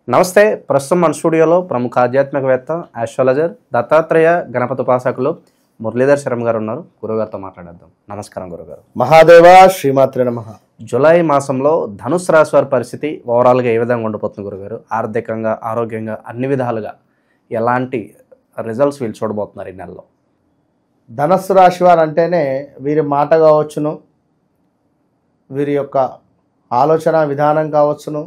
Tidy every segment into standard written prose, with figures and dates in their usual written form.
నమస్తే. ప్రస్తుతం మన స్టూడియోలో ప్రముఖ ఆధ్యాత్మికవేత్త, ఆస్ట్రాలజర్, దత్తాత్రేయ గణపతి ఉపాసకులు మురళీధర్ శర్మ గారు ఉన్నారు. గురుగారితో మాట్లాడేద్దాం. నమస్కారం గురుగారు. మహాదేవ శ్రీమాత్రే నమః. జూలై మాసంలో ధనుసు రాశి వారి పరిస్థితి ఓవరాల్గా ఏ విధంగా ఉండిపోతుంది గురుగారు? ఆర్థికంగా, ఆరోగ్యంగా, అన్ని విధాలుగా ఎలాంటి రిజల్ట్స్ వీళ్ళు చూడబోతున్నారు ఈ నెలలో? ధనస్సు రాశి వారు అంటేనే వీరి మాట కావచ్చును, వీరి యొక్క ఆలోచన విధానం కావచ్చును,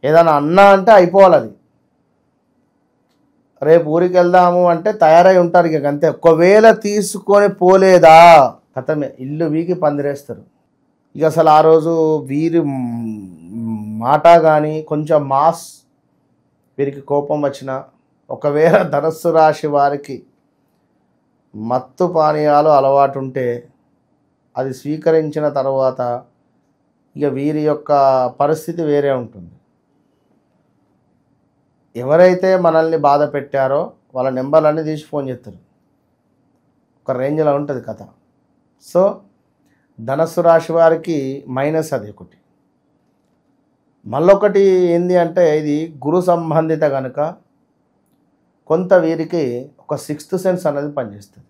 ఏదైనా అన్నా అంటే అయిపోవాలి. అది రేపు ఊరికి వెళ్దాము అంటే తయారై ఉంటారు. ఇక అంతే. ఒకవేళ తీసుకొని పోలేదా కథమే, ఇల్లు వీకి పందిరేస్తారు. ఇక అసలు ఆ రోజు వీరి మాట కానీ కొంచెం మాస్ వీరికి కోపం వచ్చిన, ఒకవేళ ధనస్సు రాశి వారికి మత్తు పానీయాలు అలవాటు ఉంటే అది స్వీకరించిన తర్వాత ఇక వీరి యొక్క పరిస్థితి వేరే ఉంటుంది. ఎవరైతే మనల్ని బాధ పెట్టారో వాళ్ళ నెంబర్లన్నీ తీసి ఫోన్ చేస్తారు. ఒక రేంజ్లో ఉంటుంది కథ. సో ధనస్సు రాశి వారికి మైనస్ అది ఒకటి. మళ్ళొకటి ఏంది అంటే ఇది గురు సంబంధిత కనుక కొంత వీరికి ఒక సిక్స్త్ సెన్స్ అనేది పనిచేస్తుంది.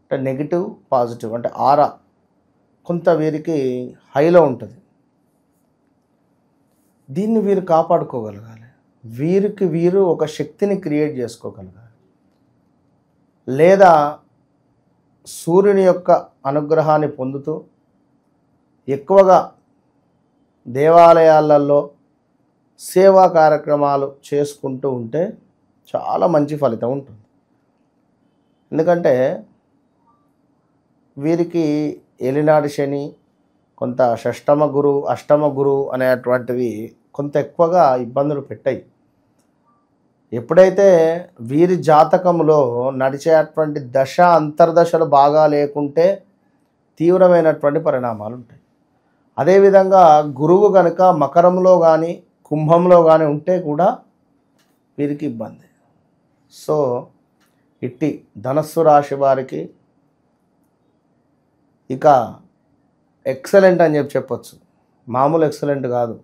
అంటే నెగిటివ్ పాజిటివ్ అంటే ఆరా కొంత వీరికి హైలో ఉంటుంది. దీన్ని వీరు కాపాడుకోగలగాలి. వీరికి వీరు ఒక శక్తిని క్రియేట్ చేసుకోగలగాలి. లేదా సూర్యుని యొక్క అనుగ్రహాన్ని పొందుతూ ఎక్కువగా దేవాలయాలలో సేవా కార్యక్రమాలు చేసుకుంటూ ఉంటే చాలా మంచి ఫలితం ఉంటుంది. ఎందుకంటే వీరికి ఏలినాటి శని, కొంత షష్టమ గురు, అష్టమ గురు అనేటువంటివి కొంత ఎక్కువగా ఇబ్బందులు పెట్టాయి. ఎప్పుడైతే వీరి జాతకంలో నడిచేటువంటి దశ అంతర్దశలు బాగా లేకుంటే తీవ్రమైనటువంటి పరిణామాలు ఉంటాయి. అదేవిధంగా గురువు కనుక మకరంలో కానీ కుంభంలో కానీ ఉంటే కూడా వీరికి ఇబ్బంది. సో ఇట్టి ధనస్సు రాశి వారికి ఇక ఎక్సలెంట్ అని చెప్పొచ్చు. మామూలు ఎక్సలెంట్ కాదు,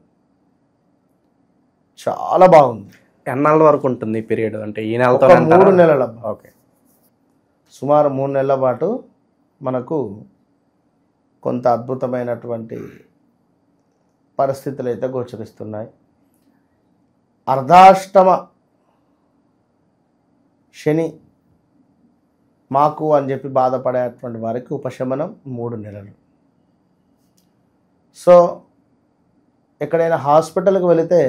చాలా బాగుంది. ఎన్నాళ్ళ వరకు ఉంటుంది ఈ పీరియడ్? అంటే ఈ నెలతో 3 నెలల. ఓకే, సుమారు 3 నెలల పాటు మనకు కొంత అద్భుతమైనటువంటి పరిస్థితులు అయితే గోచరిస్తున్నాయి. అర్ధాష్టమ శని మాకు అని చెప్పి బాధపడేటువంటి వారికి ఉపశమనం 3 నెలలు. సో ఎక్కడైనా హాస్పిటల్కి వెళితే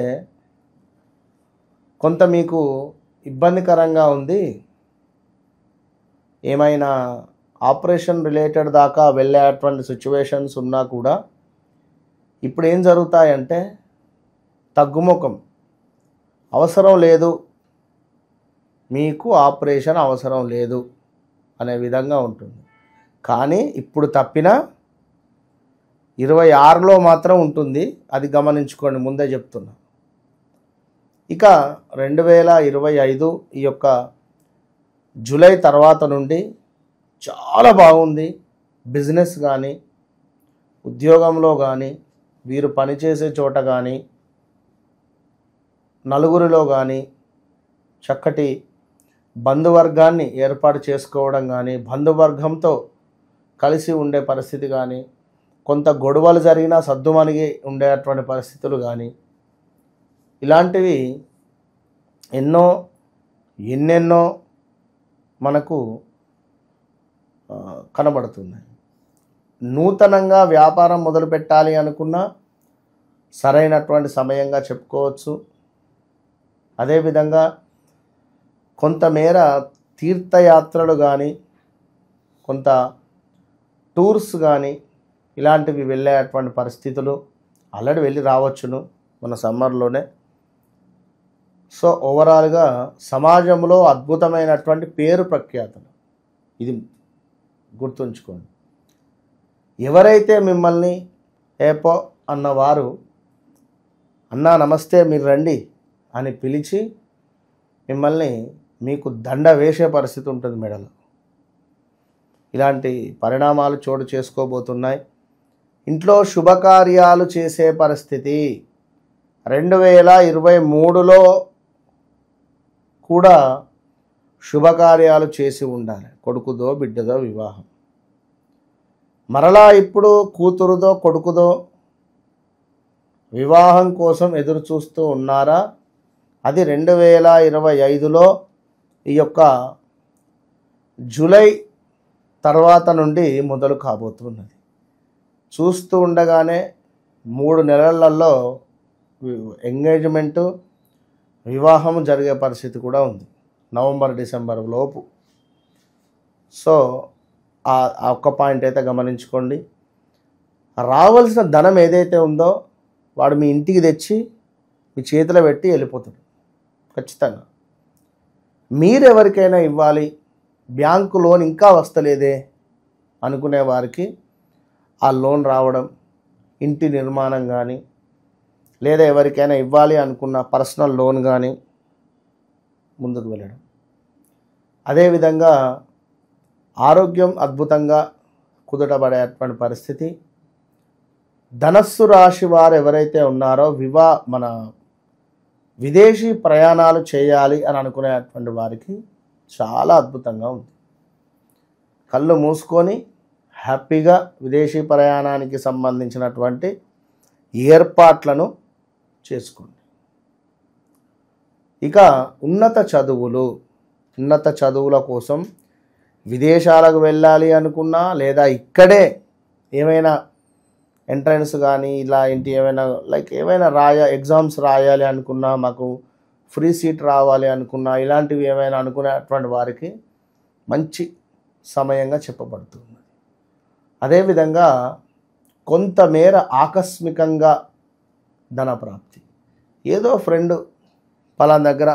కొంత మీకు ఇబ్బందికరంగా ఉంది, ఏమైనా ఆపరేషన్ రిలేటెడ్ దాకా వెళ్ళేటువంటి సిచ్యువేషన్స్ ఉన్నా కూడా ఇప్పుడు ఏం జరుగుతాయంటే తగ్గుముఖం, అవసరం లేదు, మీకు ఆపరేషన్ అవసరం లేదు అనే విధంగా ఉంటుంది. కానీ ఇప్పుడు తప్పిన 26లో మాత్రం ఉంటుంది. అది గమనించుకోండి, ముందే చెప్తున్నా. ఇక 2025 ఈ యొక్క జూలై తర్వాత నుండి చాలా బాగుంది. బిజినెస్ కానీ, ఉద్యోగంలో కానీ, వీరు పనిచేసే చోట కానీ, నలుగురిలో కానీ చక్కటి బంధువర్గాన్ని ఏర్పాటు చేసుకోవడం కానీ, బంధువర్గంతో కలిసి ఉండే పరిస్థితి కానీ, కొంత గొడవలు జరిగినా సద్దుమణిగి ఉండేటువంటి పరిస్థితులు కానీ, ఇలాంటివి ఎన్నెన్నో మనకు కనబడుతున్నాయి. నూతనంగా వ్యాపారం మొదలు పెట్టాలి అనుకున్నా సరైనటువంటి సమయంగా చెప్పుకోవచ్చు. అదేవిధంగా కొంతమేర తీర్థయాత్రలు కానీ, కొంత టూర్స్ కానీ ఇలాంటివి వెళ్ళేటువంటి పరిస్థితులు ఆల్రెడీ వెళ్ళి రావచ్చును మన సమ్మర్లోనే. సో ఓవరాల్గా సమాజంలో అద్భుతమైనటువంటి పేరు ప్రఖ్యాతులు, ఇది గుర్తుంచుకోండి. ఎవరైతే మిమ్మల్ని ఏపో అన్నవారు అన్నా నమస్తే మీరు రండి అని పిలిచి మిమ్మల్ని మీకు దండ వేసే పరిస్థితి ఉంటుంది మెడలో. ఇలాంటి పరిణామాలు చోటు చేసుకోబోతున్నాయి. ఇంట్లో శుభకార్యాలు చేసే పరిస్థితి, 2023లో కూడా శుభకార్యాలు చేసి ఉండాలి. కొడుకుదో బిడ్డదో వివాహం. మరలా ఇప్పుడు కూతురుదో కొడుకుదో వివాహం కోసం ఎదురు చూస్తూ ఉన్నారా? అది 2025లో ఈ యొక్క జూలై తర్వాత నుండి మొదలు కాబోతున్నది. చూస్తూ ఉండగానే 3 నెలలలో ఎంగేజ్మెంటు వివాహం జరిగే పరిస్థితి కూడా ఉంది, నవంబర్ డిసెంబర్ లోపు. సో ఆ ఒక్క పాయింట్ అయితే గమనించుకోండి. రావాల్సిన ధనం ఏదైతే ఉందో వాడు మీ ఇంటికి తెచ్చి మీ చేతిలో పెట్టి వెళ్ళిపోతాడు ఖచ్చితంగా. మీరు ఎవరికైనా ఇవ్వాలి, బ్యాంకు లోన్ ఇంకా వస్తలేదే అనుకునే వారికి ఆ లోన్ రావడం, ఇంటి నిర్మాణం కానీ, లేదా ఎవరికైనా ఇవ్వాలి అనుకున్న పర్సనల్ లోన్ కానీ ముందుకు వెళ్ళడం. అదేవిధంగా ఆరోగ్యం అద్భుతంగా కుదుటపడేటువంటి పరిస్థితి. ధనస్సు రాశి వారు ఎవరైతే ఉన్నారో మన విదేశీ ప్రయాణాలు చేయాలి అని అనుకునేటువంటి వారికి చాలా అద్భుతంగా ఉంది. కళ్ళు మూసుకొని హ్యాపీగా విదేశీ ప్రయాణానికి సంబంధించినటువంటి ఏర్పాట్లను చేసుకోండి. ఇక ఉన్నత చదువుల కోసం విదేశాలకు వెళ్ళాలి అనుకున్నా, లేదా ఇక్కడే ఏమైనా ఎంట్రన్స్ కానీ ఇలా ఇంటి ఏమైనా ఏమైనా ఎగ్జామ్స్ రాయాలి అనుకున్నా, మాకు ఫ్రీ సీట్ రావాలి అనుకున్నా, ఇలాంటివి ఏమైనా అనుకునేటువంటి వారికి మంచి సమయంగా చెప్పబడుతుంది. అదేవిధంగా కొంతమేర ఆకస్మికంగా ధనప్రాప్తి. ఏదో ఫ్రెండ్ పలానా దగ్గర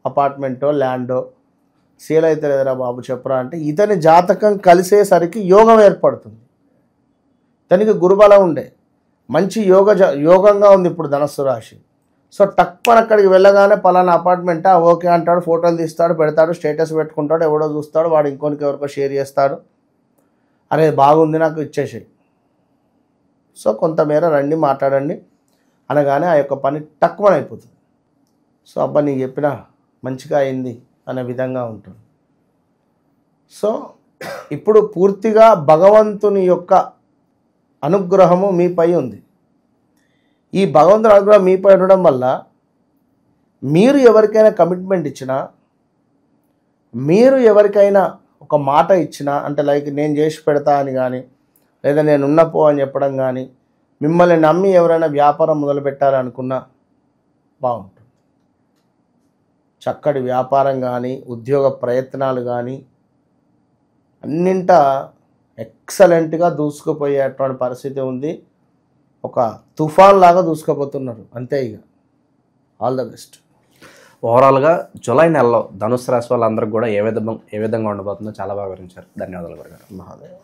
అపార్ట్మెంటో ల్యాండో సేల్ అయితే లేదురా బాబు చెప్పరా అంటే ఇతని జాతకం కలిసేసరికి యోగం ఏర్పడుతుంది. తనకి గురుబలం ఉండే మంచి యోగంగా ఉంది ఇప్పుడు ధనస్సు రాశి. సో తక్కువ అక్కడికి వెళ్ళగానే పలానా అపార్ట్మెంటా ఓకే అంటాడు, ఫోటోలు తీస్తాడు, పెడతాడు, స్టేటస్ పెట్టుకుంటాడు, ఎవడో చూస్తాడు, వాడు ఇంకొనికి ఎవరికో షేర్ చేస్తాడు, అరే బాగుంది నాకు ఇచ్చేసేయి. సో కొంతమేర రండి మాట్లాడండి అనగానే ఆ యొక్క పని తక్కువ అయిపోతుంది. సో అబ్బా నీకు చెప్పినా మంచిగా అయింది అనే విధంగా ఉంటుంది. సో ఇప్పుడు పూర్తిగా భగవంతుని యొక్క అనుగ్రహము మీపై ఉంది. ఈ భగవంతుని అనుగ్రహం మీపై ఉండడం వల్ల మీరు ఎవరికైనా కమిట్మెంట్ ఇచ్చినా, మీరు ఎవరికైనా ఒక మాట ఇచ్చినా, అంటే నేను చేసి పెడతా అని కానీ, లేదా నేను ఉన్నపో అని చెప్పడం కానీ, మిమ్మల్ని నమ్మి ఎవరైనా వ్యాపారం మొదలు పెట్టాలనుకున్నా బాగుంటుంది. చక్కటి వ్యాపారం కానీ, ఉద్యోగ ప్రయత్నాలు కానీ అన్నింట ఎక్సలెంట్గా దూసుకుపోయేటువంటి పరిస్థితి ఉంది. ఒక తుఫాన్ లాగా దూసుకుపోతున్నారు అంతే. ఇక ఆల్ ద బెస్ట్. ఓవరాల్గా జూలై నెలలో ధనుసు రాశి వాళ్ళందరికీ కూడా ఏ విధంగా ఉండబోతుందో చాలా బాగా వివరించారు. ధన్యవాదాలు గురుగారు. మహాదేవ్.